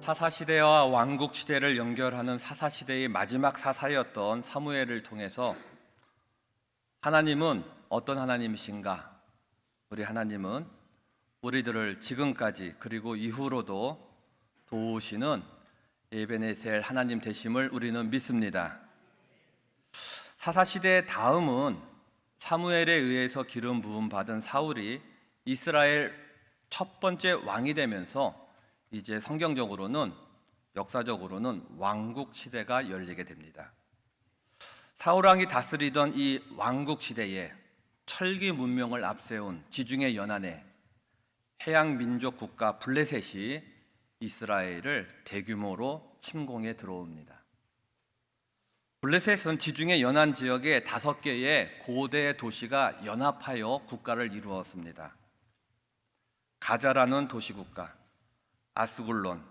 사사시대와 왕국시대를 연결하는 사사시대의 마지막 사사였던 사무엘을 통해서 하나님은 어떤 하나님이신가? 우리 하나님은 우리들을 지금까지 그리고 이후로도 도우시는 에베네셀 하나님 되심을 우리는 믿습니다. 사사시대의 다음은 사무엘에 의해서 기름 부음 받은 사울이 이스라엘 첫 번째 왕이 되면서 이제 성경적으로는 역사적으로는 왕국 시대가 열리게 됩니다. 사울 왕이 다스리던 이 왕국 시대에 철기 문명을 앞세운 지중해 연안에 해양 민족 국가 블레셋이 이스라엘을 대규모로 침공해 들어옵니다. 블레셋은 지중해 연안 지역의 5개의 고대 도시가 연합하여 국가를 이루었습니다. 가자라는 도시국가, 아스굴론,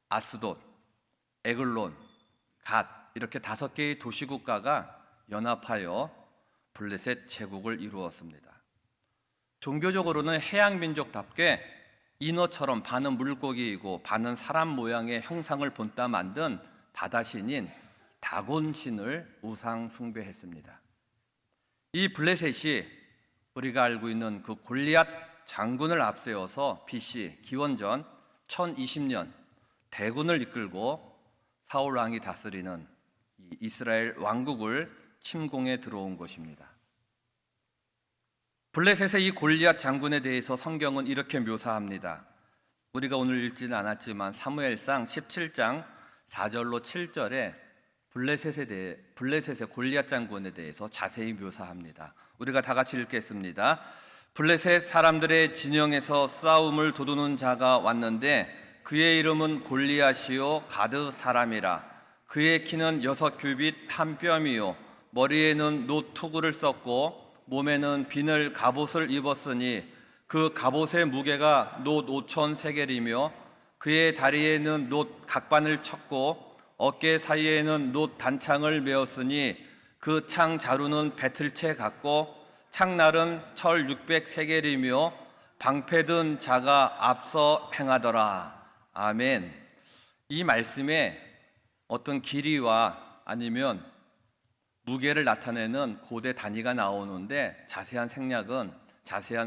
아스돗, 에글론, 갓 이렇게 5개의 도시국가가 연합하여 블레셋 제국을 이루었습니다. 종교적으로는 해양민족답게 인어처럼 반은 물고기이고 반은 사람 모양의 형상을 본따 만든 바다신인 다곤신을 우상 숭배했습니다. 이 블레셋이 우리가 알고 있는 그 골리앗 장군을 앞세워서 BC 기원전 1020년 대군을 이끌고 사울 왕이 다스리는 이 이스라엘 왕국을 침공해 들어온 것입니다. 블레셋의 이 골리앗 장군에 대해서 성경은 이렇게 묘사합니다. 우리가 오늘 읽지는 않았지만 사무엘상 17장 4절로 7절에 블레셋의 골리앗 장군에 대해서 자세히 묘사합니다. 우리가 다 같이 읽겠습니다. 블레셋 사람들의 진영에서 싸움을 도두는 자가 왔는데 그의 이름은 골리앗이요 가드 사람이라. 그의 키는 6규빗 한 뼘이요 머리에는 노투구를 썼고 몸에는 비늘 갑옷을 입었으니 그 갑옷의 무게가 놋 5천 세겔이며 그의 다리에는 놋 각반을 쳤고 어깨 사이에는 놋 단창을 메었으니 그 창 자루는 배틀채 같고 창날은 철 600세겔이며 방패든 자가 앞서 행하더라. 아멘. 이 말씀에 어떤 길이와 아니면 무게를 나타내는 고대 단위가 나오는데 자세한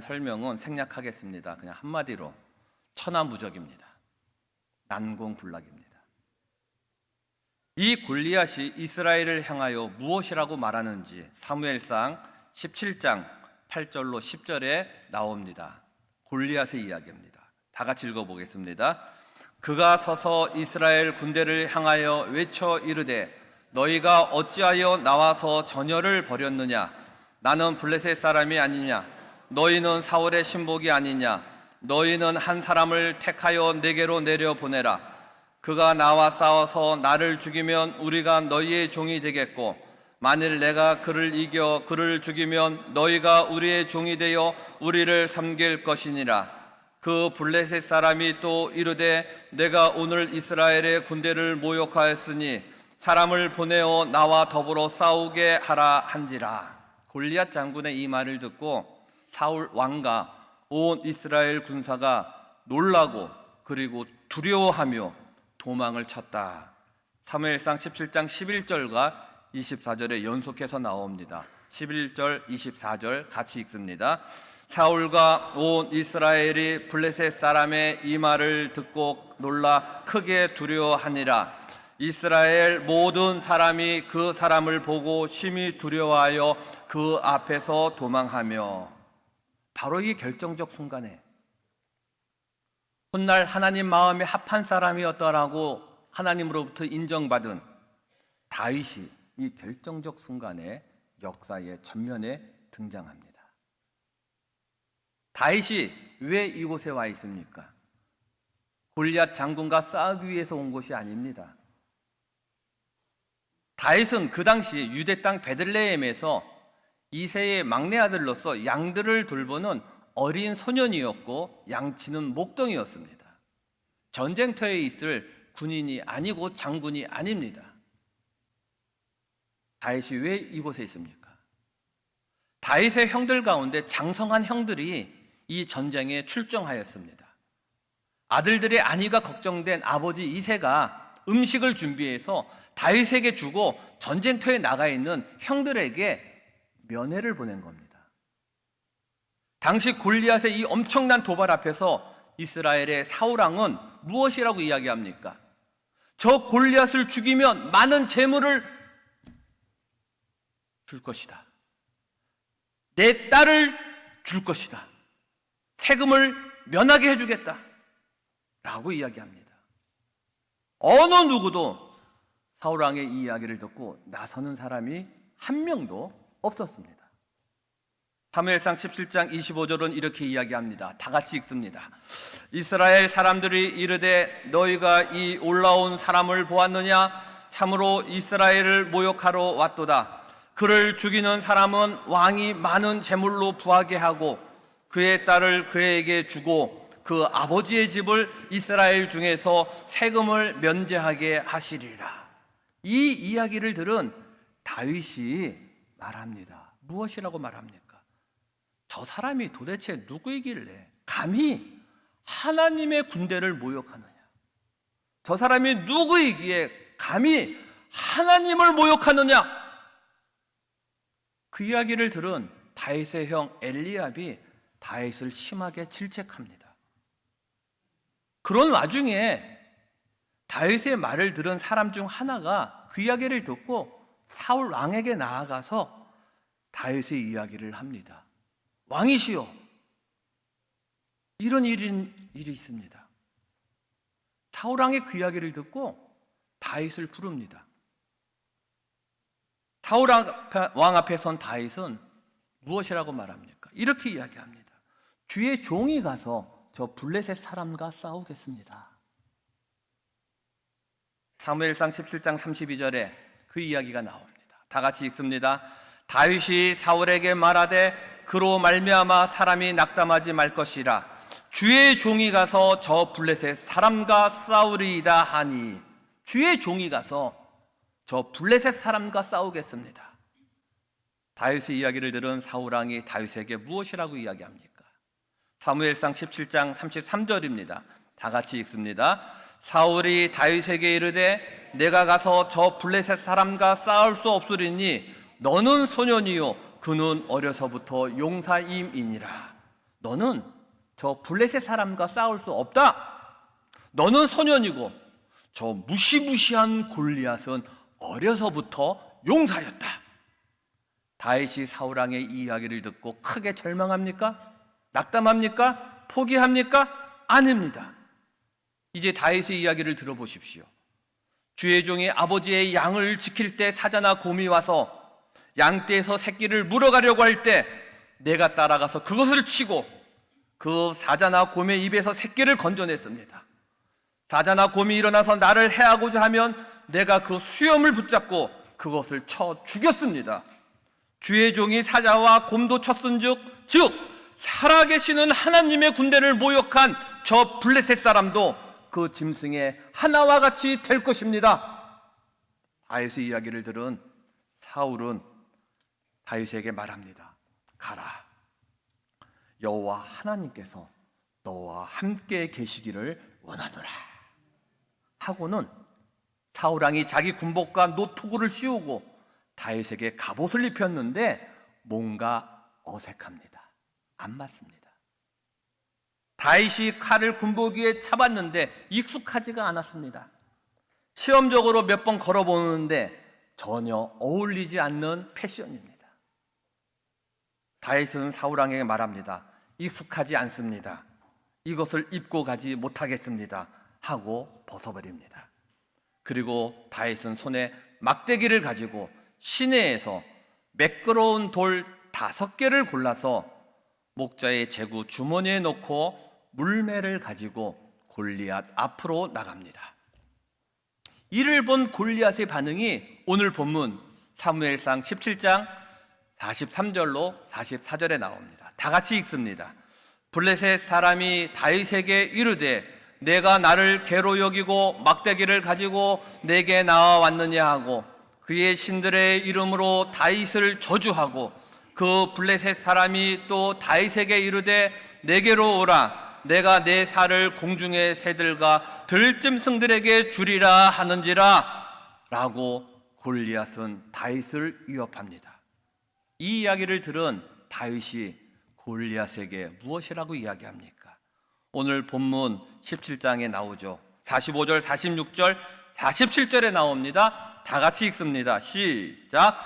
설명은 생략하겠습니다. 그냥 한마디로 천하무적입니다. 난공불락입니다. 이 골리앗이 이스라엘을 향하여 무엇이라고 말하는지 사무엘상 17장 8절로 10절에 나옵니다. 골리앗의 이야기입니다. 다 같이 읽어보겠습니다. 그가 서서 이스라엘 군대를 향하여 외쳐 이르되 너희가 어찌하여 나와서 전열을 벌였느냐? 나는 블레셋 사람이 아니냐? 너희는 사울의 신복이 아니냐? 너희는 한 사람을 택하여 내게로 내려보내라. 그가 나와 싸워서 나를 죽이면 우리가 너희의 종이 되겠고 만일 내가 그를 이겨 그를 죽이면 너희가 우리의 종이 되어 우리를 섬길 것이니라. 그 블레셋 사람이 또 이르되 내가 오늘 이스라엘의 군대를 모욕하였으니 사람을 보내어 나와 더불어 싸우게 하라 한지라. 골리앗 장군의 이 말을 듣고 사울 왕과 온 이스라엘 군사가 놀라고 그리고 두려워하며 도망을 쳤다. 사무엘상 17장 11절과 24절에 연속해서 나옵니다. 11절, 24절 같이 읽습니다. 사울과 온 이스라엘이 블레셋 사람의 이 말을 듣고 놀라 크게 두려워하니라. 이스라엘 모든 사람이 그 사람을 보고 심히 두려워하여 그 앞에서 도망하며. 바로 이 결정적 순간에 훗날 하나님 마음에 합한 사람이었다라고 하나님으로부터 인정받은 다윗이 이 결정적 순간에 역사의 전면에 등장합니다. 다윗이 왜 이곳에 와 있습니까? 골리앗 장군과 싸우기 위해서 온 것이 아닙니다. 다윗은 그 당시 유대 땅 베들레헴에서 이새의 막내 아들로서 양들을 돌보는 어린 소년이었고 양치는 목동이었습니다. 전쟁터에 있을 군인이 아니고 장군이 아닙니다. 다윗이 왜 이곳에 있습니까? 다윗의 형들 가운데 장성한 형들이 이 전쟁에 출정하였습니다. 아들들의 안위가 걱정된 아버지 이새가 음식을 준비해서 다윗에게 주고 전쟁터에 나가 있는 형들에게 면회를 보낸 겁니다. 당시 골리앗의 이 엄청난 도발 앞에서 이스라엘의 사울 왕은 무엇이라고 이야기합니까? 저 골리앗을 죽이면 많은 재물을 줄 것이다. 내 딸을 줄 것이다. 세금을 면하게 해주겠다. 라고 이야기합니다. 어느 누구도 사울 왕의 이 이야기를 듣고 나서는 사람이 한 명도 없었습니다. 사무엘상 17장 25절은 이렇게 이야기합니다. 다 같이 읽습니다. 이스라엘 사람들이 이르되 너희가 이 올라온 사람을 보았느냐? 참으로 이스라엘을 모욕하러 왔도다. 그를 죽이는 사람은 왕이 많은 재물로 부하게 하고 그의 딸을 그에게 주고 그 아버지의 집을 이스라엘 중에서 세금을 면제하게 하시리라. 이 이야기를 들은 다윗이 말합니다. 무엇이라고 말합니까? 저 사람이 도대체 누구이길래 감히 하나님의 군대를 모욕하느냐? 저 사람이 누구이기에 감히 하나님을 모욕하느냐? 그 이야기를 들은 다윗의 형 엘리압이 다윗을 심하게 질책합니다. 그런 와중에 다윗의 말을 들은 사람 중 하나가 그 이야기를 듣고 사울 왕에게 나아가서 다윗의 이야기를 합니다. 왕이시여, 이런 일이 있습니다. 사울 왕의 그 이야기를 듣고 다윗을 부릅니다. 사울 왕 앞에 선 다윗은 무엇이라고 말합니까? 이렇게 이야기합니다. 주의 종이 가서 저 블레셋 사람과 싸우겠습니다. 사무엘상 17장 32절에 그 이야기가 나옵니다. 다 같이 읽습니다. 다윗이 사울에게 말하되 그로 말미암아 사람이 낙담하지 말 것이라. 주의 종이 가서 저 블레셋 사람과 싸우리이다 하니. 주의 종이 가서 저 블레셋 사람과 싸우겠습니다. 다윗의 이야기를 들은 사울 왕이 다윗에게 무엇이라고 이야기합니까? 사무엘상 17장 33절입니다. 다 같이 읽습니다. 사울이 다윗에게 이르되 내가 가서 저 블레셋 사람과 싸울 수 없으리니 너는 소년이요 그는 어려서부터 용사임이니라. 너는 저 블레셋 사람과 싸울 수 없다. 너는 소년이고 저 무시무시한 골리앗은 어려서부터 용사였다. 다윗이 사울 왕의 이 이야기를 듣고 크게 절망합니까? 낙담합니까? 포기합니까? 아닙니다. 이제 다윗의 이야기를 들어보십시오. 주의 종이 아버지의 양을 지킬 때 사자나 곰이 와서 양떼에서 새끼를 물어가려고 할 때 내가 따라가서 그것을 치고 그 사자나 곰의 입에서 새끼를 건져냈습니다. 사자나 곰이 일어나서 나를 해하고자 하면 내가 그 수염을 붙잡고 그것을 쳐 죽였습니다. 주의 종이 사자와 곰도 쳤은즉 즉 살아계시는 하나님의 군대를 모욕한 저 블레셋 사람도 그 짐승의 하나와 같이 될 것입니다. 다윗의 이야기를 들은 사울은 다윗에게 말합니다. 가라. 여호와 하나님께서 너와 함께 계시기를 원하노라. 하고는 사울 왕이 자기 군복과 노투구를 씌우고 다윗에게 갑옷을 입혔는데 뭔가 어색합니다. 안 맞습니다. 다윗이 칼을 군복 위에 차봤는데 익숙하지가 않았습니다. 시험적으로 몇 번 걸어보는데 전혀 어울리지 않는 패션입니다. 다윗은 사울 왕에게 말합니다. 익숙하지 않습니다. 이것을 입고 가지 못하겠습니다. 하고 벗어버립니다. 그리고 다윗은 손에 막대기를 가지고 시내에서 매끄러운 돌 5개를 골라서 목자의 제구 주머니에 넣고 물매를 가지고 골리앗 앞으로 나갑니다. 이를 본 골리앗의 반응이 오늘 본문 사무엘상 17장 43절로 44절에 나옵니다. 다 같이 읽습니다. 블레셋 사람이 다윗에게 이르되 내가 나를 개로 여기고 막대기를 가지고 내게 나와왔느냐 하고 그의 신들의 이름으로 다윗을 저주하고 그 블레셋 사람이 또 다윗에게 이르되 내게로 오라 내가 내 살을 공중의 새들과 들짐승들에게 주리라 하는지라 라고 골리앗은 다윗을 위협합니다. 이 이야기를 들은 다윗이 골리앗에게 무엇이라고 이야기합니까? 오늘 본문 17장에 나오죠. 45절, 46절, 47절에 나옵니다. 다 같이 읽습니다. 시작.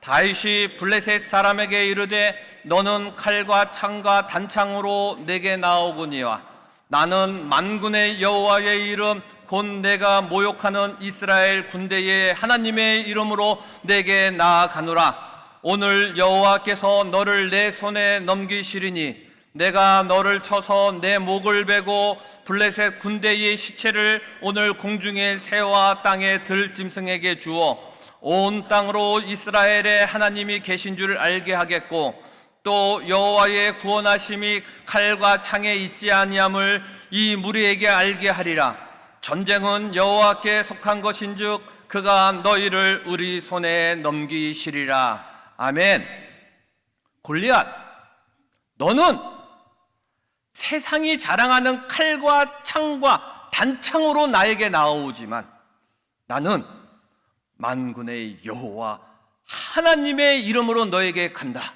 다윗이 블레셋 사람에게 이르되 너는 칼과 창과 단창으로 내게 나오거니와 나는 만군의 여호와의 이름 곧 내가 모욕하는 이스라엘 군대의 하나님의 이름으로 내게 나아가노라. 오늘 여호와께서 너를 내 손에 넘기시리니 내가 너를 쳐서 내 목을 베고 블레셋 군대의 시체를 오늘 공중의 새와 땅의 들짐승에게 주어 온 땅으로 이스라엘의 하나님이 계신 줄 알게 하겠고 또 여호와의 구원하심이 칼과 창에 있지 아니함을 이 무리에게 알게 하리라. 전쟁은 여호와께 속한 것인즉 그가 너희를 우리 손에 넘기시리라. 아멘. 골리앗, 너는 세상이 자랑하는 칼과 창과 단창으로 나에게 나오지만 나는 만군의 여호와 하나님의 이름으로 너에게 간다.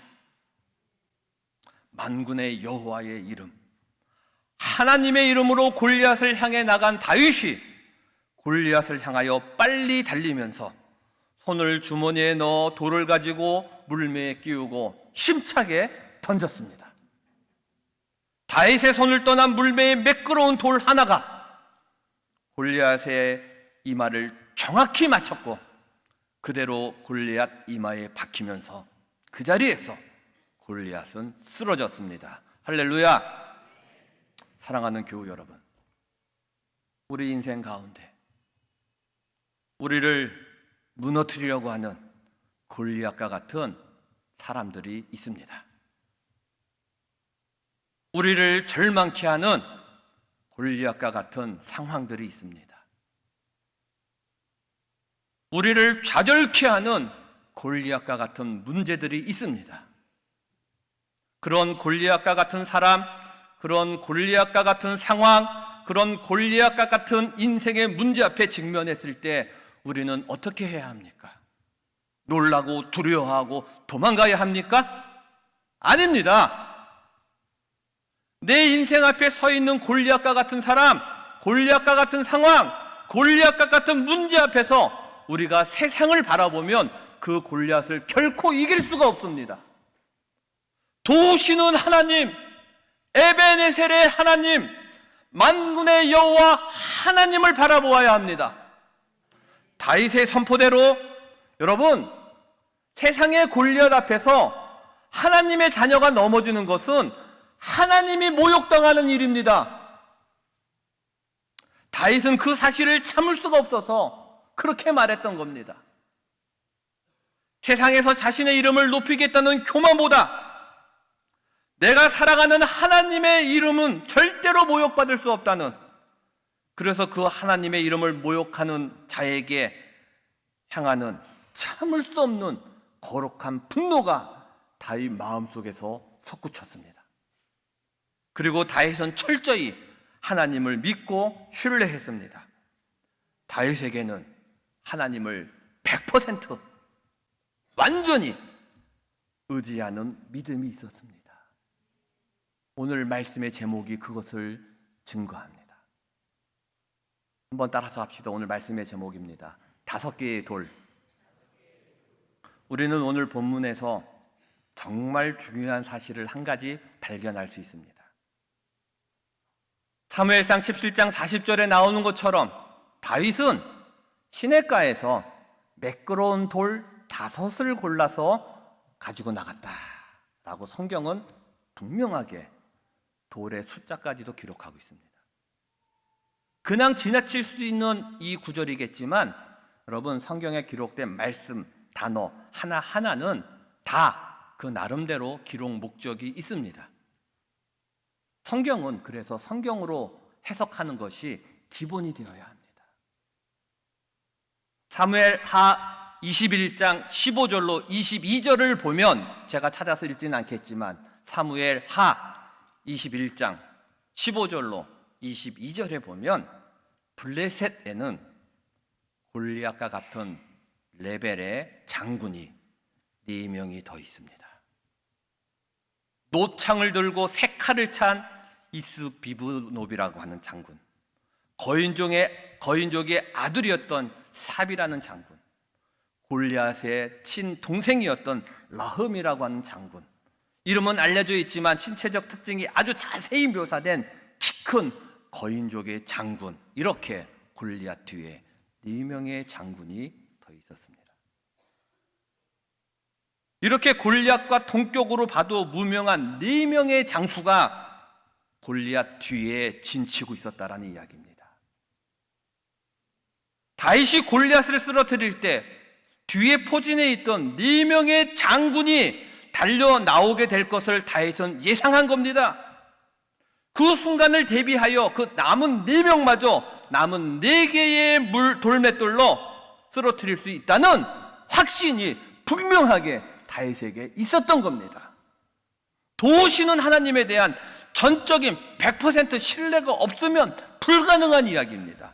만군의 여호와의 이름, 하나님의 이름으로 골리앗을 향해 나간 다윗이 골리앗을 향하여 빨리 달리면서 손을 주머니에 넣어 돌을 가지고 물매에 끼우고 힘차게 던졌습니다. 다윗의 손을 떠난 물매의 매끄러운 돌 하나가 골리앗의 이마를 정확히 맞췄고 그대로 골리앗 이마에 박히면서 그 자리에서 골리앗은 쓰러졌습니다. 할렐루야. 사랑하는 교우 여러분, 우리 인생 가운데 우리를 무너뜨리려고 하는 골리앗과 같은 사람들이 있습니다. 우리를 절망케 하는 골리앗과 같은 상황들이 있습니다. 우리를 좌절케 하는 골리앗과 같은 문제들이 있습니다. 그런 골리앗과 같은 사람, 그런 골리앗과 같은 상황, 그런 골리앗과 같은 인생의 문제 앞에 직면했을 때 우리는 어떻게 해야 합니까? 놀라고 두려워하고 도망가야 합니까? 아닙니다. 내 인생 앞에 서 있는 골리앗과 같은 사람, 골리앗과 같은 상황, 골리앗과 같은 문제 앞에서 우리가 세상을 바라보면 그 골리앗을 결코 이길 수가 없습니다. 도우시는 하나님, 에베네셀의 하나님, 만군의 여호와 하나님을 바라보아야 합니다. 다윗의 선포대로 여러분, 세상의 골리앗 앞에서 하나님의 자녀가 넘어지는 것은 하나님이 모욕당하는 일입니다. 다윗은 그 사실을 참을 수가 없어서 그렇게 말했던 겁니다. 세상에서 자신의 이름을 높이겠다는 교만보다 내가 살아가는 하나님의 이름은 절대로 모욕받을 수 없다는, 그래서 그 하나님의 이름을 모욕하는 자에게 향하는 참을 수 없는 거룩한 분노가 다윗 마음속에서 솟구쳤습니다. 그리고 다윗은 철저히 하나님을 믿고 신뢰했습니다. 다윗에게는 하나님을 100% 완전히 의지하는 믿음이 있었습니다. 오늘 말씀의 제목이 그것을 증거합니다. 한번 따라서 합시다. 오늘 말씀의 제목입니다. 5개의 돌. 우리는 오늘 본문에서 정말 중요한 사실을 한 가지 발견할 수 있습니다. 사무엘상 17장 40절에 나오는 것처럼 다윗은 시냇가에서 매끄러운 돌 5을 골라서 가지고 나갔다라고 성경은 분명하게 돌의 숫자까지도 기록하고 있습니다. 그냥 지나칠 수 있는 이 구절이겠지만 여러분, 성경에 기록된 말씀, 단어 하나하나는 다 그 나름대로 기록 목적이 있습니다. 성경은 그래서 성경으로 해석하는 것이 기본이 되어야 합니다. 사무엘하 21장 15절로 22절을 보면, 제가 찾아서 읽지는 않겠지만 사무엘하 21장 15절로 22절에 보면 블레셋에는 골리앗과 같은 레벨의 장군이 4명이 더 있습니다. 노창을 들고 세 칼을 찬 이스비브노비라고 하는 장군, 거인족의 아들이었던 삽이라는 장군, 골리앗의 친동생이었던 라흠이라고 하는 장군, 이름은 알려져 있지만 신체적 특징이 아주 자세히 묘사된 키 큰 거인족의 장군, 이렇게 골리앗 뒤에 4명의 장군이 더 있었습니다. 이렇게 골리앗과 동격으로 봐도 무명한 4명의 장수가 골리앗 뒤에 진치고 있었다라는 이야기입니다. 다윗이 골리앗을 쓰러뜨릴 때 뒤에 포진해 있던 4명의 장군이 달려 나오게 될 것을 다윗은 예상한 겁니다. 그 순간을 대비하여 그 남은 4명마저 남은 4개의 돌맷돌로 쓰러뜨릴 수 있다는 확신이 분명하게 다윗에게 있었던 겁니다. 도우시는 하나님에 대한 전적인 100% 신뢰가 없으면 불가능한 이야기입니다.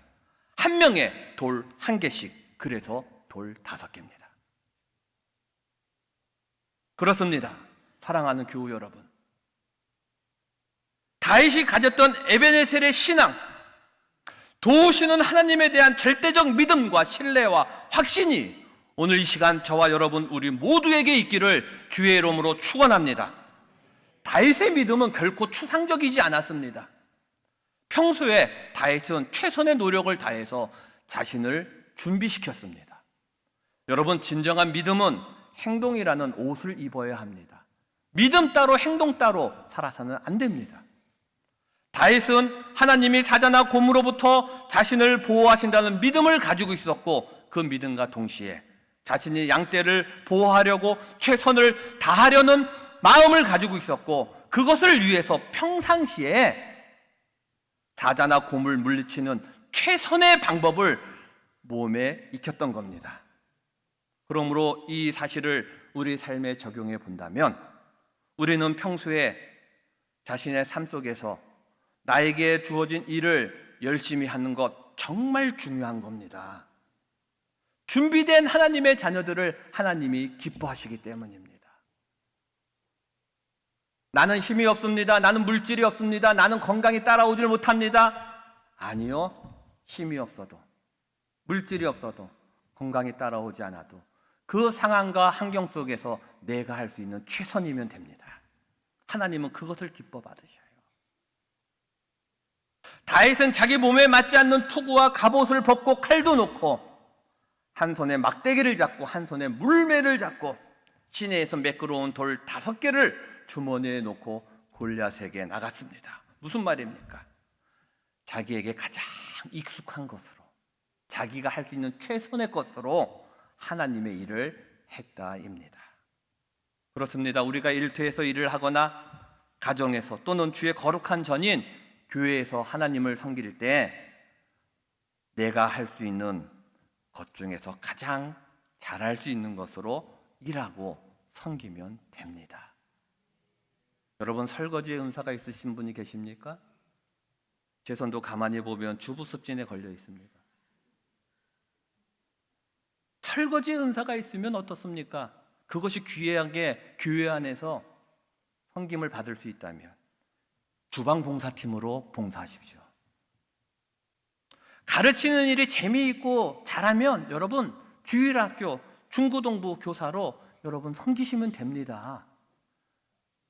한 명에 돌 1개씩, 그래서 돌 5개입니다. 그렇습니다. 사랑하는 교우 여러분, 다윗이 가졌던 에베네셀의 신앙, 도우시는 하나님에 대한 절대적 믿음과 신뢰와 확신이 오늘 이 시간 저와 여러분 우리 모두에게 있기를 주의 이름으로 축원합니다. 다윗의 믿음은 결코 추상적이지 않았습니다. 평소에 다윗은 최선의 노력을 다해서 자신을 준비시켰습니다. 여러분, 진정한 믿음은 행동이라는 옷을 입어야 합니다. 믿음 따로 행동 따로 살아서는 안 됩니다. 다윗은 하나님이 사자나 곰으로부터 자신을 보호하신다는 믿음을 가지고 있었고, 그 믿음과 동시에 자신이 양떼를 보호하려고 최선을 다하려는 마음을 가지고 있었고, 그것을 위해서 평상시에 사자나 곰을 물리치는 최선의 방법을 몸에 익혔던 겁니다. 그러므로 이 사실을 우리 삶에 적용해 본다면 우리는 평소에 자신의 삶 속에서 나에게 주어진 일을 열심히 하는 것 정말 중요한 겁니다. 준비된 하나님의 자녀들을 하나님이 기뻐하시기 때문입니다. 나는 힘이 없습니다. 나는 물질이 없습니다. 나는 건강이 따라오질 못합니다. 아니요. 힘이 없어도, 물질이 없어도, 건강이 따라오지 않아도 그 상황과 환경 속에서 내가 할 수 있는 최선이면 됩니다. 하나님은 그것을 기뻐 받으셔요. 다윗은 자기 몸에 맞지 않는 투구와 갑옷을 벗고 칼도 놓고 한 손에 막대기를 잡고 한 손에 물매를 잡고 시내에서 매끄러운 돌 5개를 주머니에 놓고 골리앗에게 나갔습니다. 무슨 말입니까? 자기에게 가장 익숙한 것으로, 자기가 할 수 있는 최선의 것으로 하나님의 일을 했다입니다. 그렇습니다. 우리가 일터에서 일을 하거나 가정에서 또는 주의 거룩한 전인 교회에서 하나님을 섬길 때 내가 할 수 있는 것 중에서 가장 잘할 수 있는 것으로 일하고 섬기면 됩니다. 여러분, 설거지의 은사가 있으신 분이 계십니까? 제 손도 가만히 보면 주부습진에 걸려 있습니다. 설거지의 은사가 있으면 어떻습니까? 그것이 귀하게 교회 안에서 섬김을 받을 수 있다면 주방 봉사팀으로 봉사하십시오. 가르치는 일이 재미있고 잘하면 여러분 주일학교 중고등부 교사로 여러분 섬기시면 됩니다.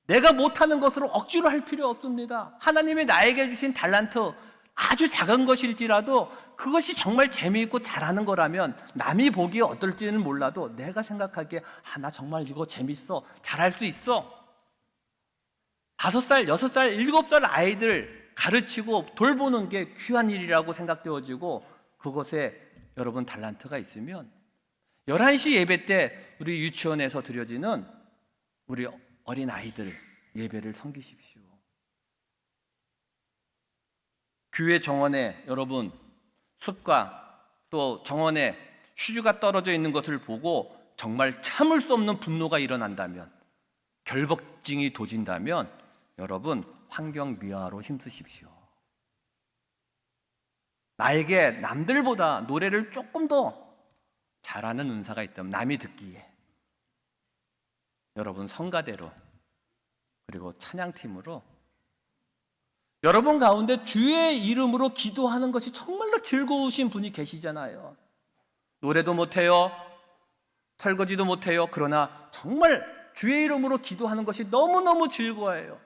내가 못하는 것으로 억지로 할 필요 없습니다. 하나님이 나에게 주신 달란트, 아주 작은 것일지라도 그것이 정말 재미있고 잘하는 거라면 남이 보기에 어떨지는 몰라도 내가 생각하기에 나 정말 이거 재밌어, 잘할 수 있어. 5살, 6살, 7살 아이들 가르치고 돌보는 게 귀한 일이라고 생각되어지고, 그것에 여러분 달란트가 있으면 11시 예배 때 우리 유치원에서 드려지는 우리 어린 아이들 예배를 섬기십시오. 교회 정원에 여러분 숲과 또 정원에 휴지가 떨어져 있는 것을 보고 정말 참을 수 없는 분노가 일어난다면, 결벽증이 도진다면 여러분, 환경 미화로 힘쓰십시오. 나에게 남들보다 노래를 조금 더 잘하는 은사가 있다면 남이 듣기에 여러분 성가대로 그리고 찬양팀으로 여러분 가운데 주의 이름으로 기도하는 것이 정말로 즐거우신 분이 계시잖아요. 노래도 못해요, 설거지도 못해요. 그러나 정말 주의 이름으로 기도하는 것이 너무너무 즐거워요.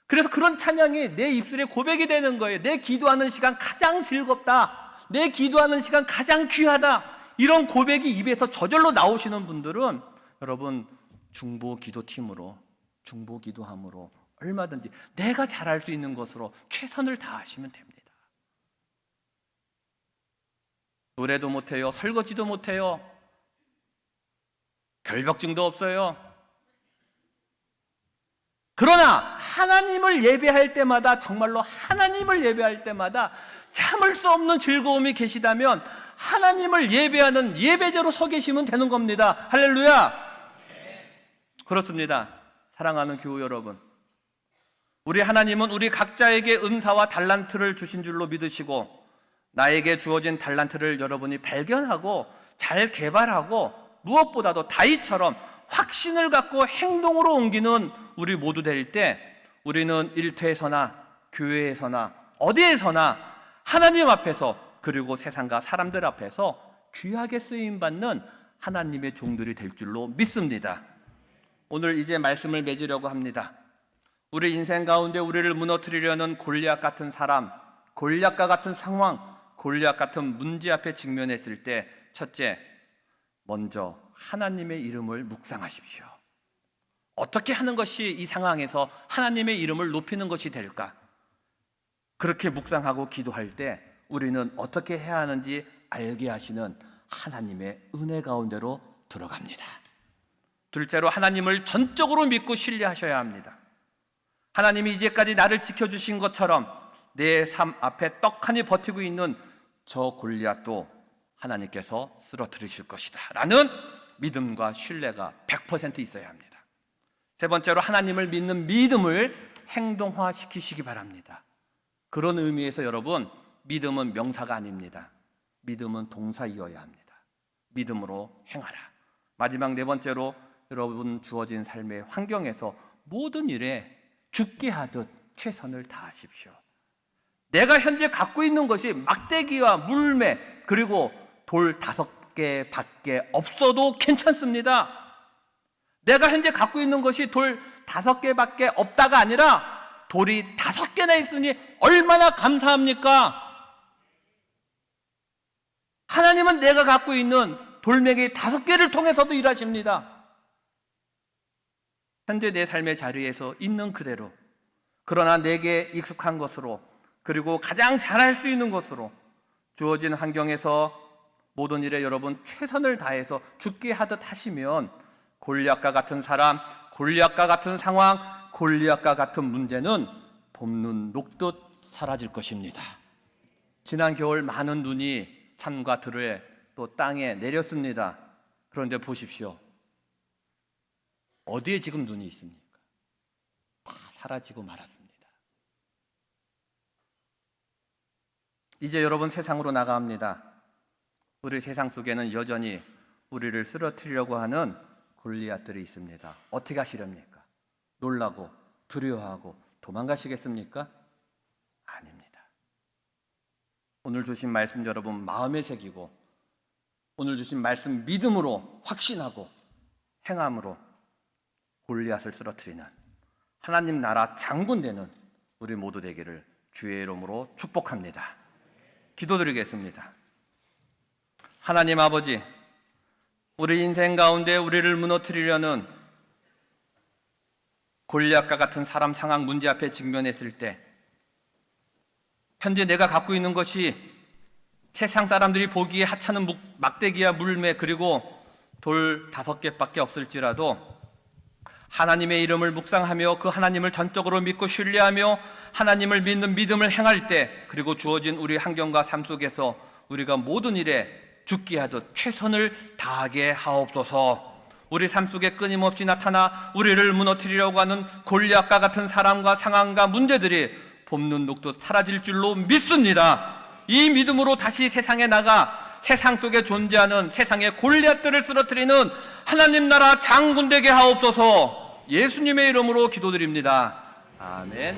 그래서 그런 찬양이 내 입술에 고백이 되는 거예요. 내 기도하는 시간 가장 즐겁다, 내 기도하는 시간 가장 귀하다, 이런 고백이 입에서 저절로 나오시는 분들은 여러분 중보 기도팀으로, 중보 기도함으로 얼마든지 내가 잘할 수 있는 것으로 최선을 다하시면 됩니다. 노래도 못해요, 설거지도 못해요, 결벽증도 없어요. 그러나 하나님을 예배할 때마다, 정말로 하나님을 예배할 때마다 참을 수 없는 즐거움이 계시다면 하나님을 예배하는 예배자로 서 계시면 되는 겁니다. 할렐루야. 그렇습니다. 사랑하는 교우 여러분, 우리 하나님은 우리 각자에게 은사와 달란트를 주신 줄로 믿으시고, 나에게 주어진 달란트를 여러분이 발견하고 잘 개발하고 무엇보다도 다윗처럼 확신을 갖고 행동으로 옮기는 우리 모두 될 때, 우리는 일터에서나 교회에서나 어디에서나 하나님 앞에서, 그리고 세상과 사람들 앞에서 귀하게 쓰임받는 하나님의 종들이 될 줄로 믿습니다. 오늘 이제 말씀을 맺으려고 합니다. 우리 인생 가운데 우리를 무너뜨리려는 골리앗 같은 사람, 골리앗과 같은 상황, 골리앗 같은 문제 앞에 직면했을 때, 첫째, 먼저 하나님의 이름을 묵상하십시오. 어떻게 하는 것이 이 상황에서 하나님의 이름을 높이는 것이 될까? 그렇게 묵상하고 기도할 때 우리는 어떻게 해야 하는지 알게 하시는 하나님의 은혜 가운데로 들어갑니다. 둘째로, 하나님을 전적으로 믿고 신뢰하셔야 합니다. 하나님이 이제까지 나를 지켜주신 것처럼 내 삶 앞에 떡하니 버티고 있는 저 골리앗도 하나님께서 쓰러뜨리실 것이다 라는 믿음과 신뢰가 100% 있어야 합니다. 세 번째로, 하나님을 믿는 믿음을 행동화시키시기 바랍니다. 그런 의미에서 여러분, 믿음은 명사가 아닙니다. 믿음은 동사이어야 합니다. 믿음으로 행하라. 마지막 네 번째로, 여러분 주어진 삶의 환경에서 모든 일에 죽게 하듯 최선을 다하십시오. 내가 현재 갖고 있는 것이 막대기와 물매 그리고 돌 5개 밖에 없어도 괜찮습니다. 내가 현재 갖고 있는 것이 돌 5개 밖에 없다가 아니라 돌이 5개나 있으니 얼마나 감사합니까? 하나님은 내가 갖고 있는 돌멩이 5개를 통해서도 일하십니다. 현재 내 삶의 자리에서 있는 그대로, 그러나 내게 익숙한 것으로, 그리고 가장 잘할 수 있는 것으로 주어진 환경에서 모든 일에 여러분 최선을 다해서 죽게 하듯 하시면 골리앗과 같은 사람, 골리앗과 같은 상황, 골리앗과 같은 문제는 봄눈 녹듯 사라질 것입니다. 지난 겨울 많은 눈이 산과 들에 또 땅에 내렸습니다. 그런데 보십시오. 어디에 지금 눈이 있습니까? 다 사라지고 말았습니다. 이제 여러분 세상으로 나가합니다. 우리 세상 속에는 여전히 우리를 쓰러뜨리려고 하는 골리앗들이 있습니다. 어떻게 하시렵니까? 놀라고 두려워하고 도망가시겠습니까? 아닙니다. 오늘 주신 말씀 여러분 마음에 새기고, 오늘 주신 말씀 믿음으로 확신하고 행함으로 골리앗을 쓰러뜨리는 하나님 나라 장군 되는 우리 모두 되기를 주의 이름으로 축복합니다. 기도드리겠습니다. 하나님 아버지, 우리 인생 가운데 우리를 무너뜨리려는 골리앗과 같은 사람, 상황, 문제 앞에 직면했을 때, 현재 내가 갖고 있는 것이 세상 사람들이 보기에 하찮은 막대기와 물매 그리고 돌 5개밖에 없을지라도 하나님의 이름을 묵상하며 그 하나님을 전적으로 믿고 신뢰하며 하나님을 믿는 믿음을 행할 때, 그리고 주어진 우리 환경과 삶 속에서 우리가 모든 일에 죽게 하듯 최선을 다하게 하옵소서. 우리 삶 속에 끊임없이 나타나 우리를 무너뜨리려고 하는 골리앗과 같은 사람과 상황과 문제들이 봄눈 녹듯 사라질 줄로 믿습니다. 이 믿음으로 다시 세상에 나가 세상 속에 존재하는 세상의 골리앗들을 쓰러뜨리는 하나님 나라 장군 되게 하옵소서. 예수님의 이름으로 기도드립니다. 아멘.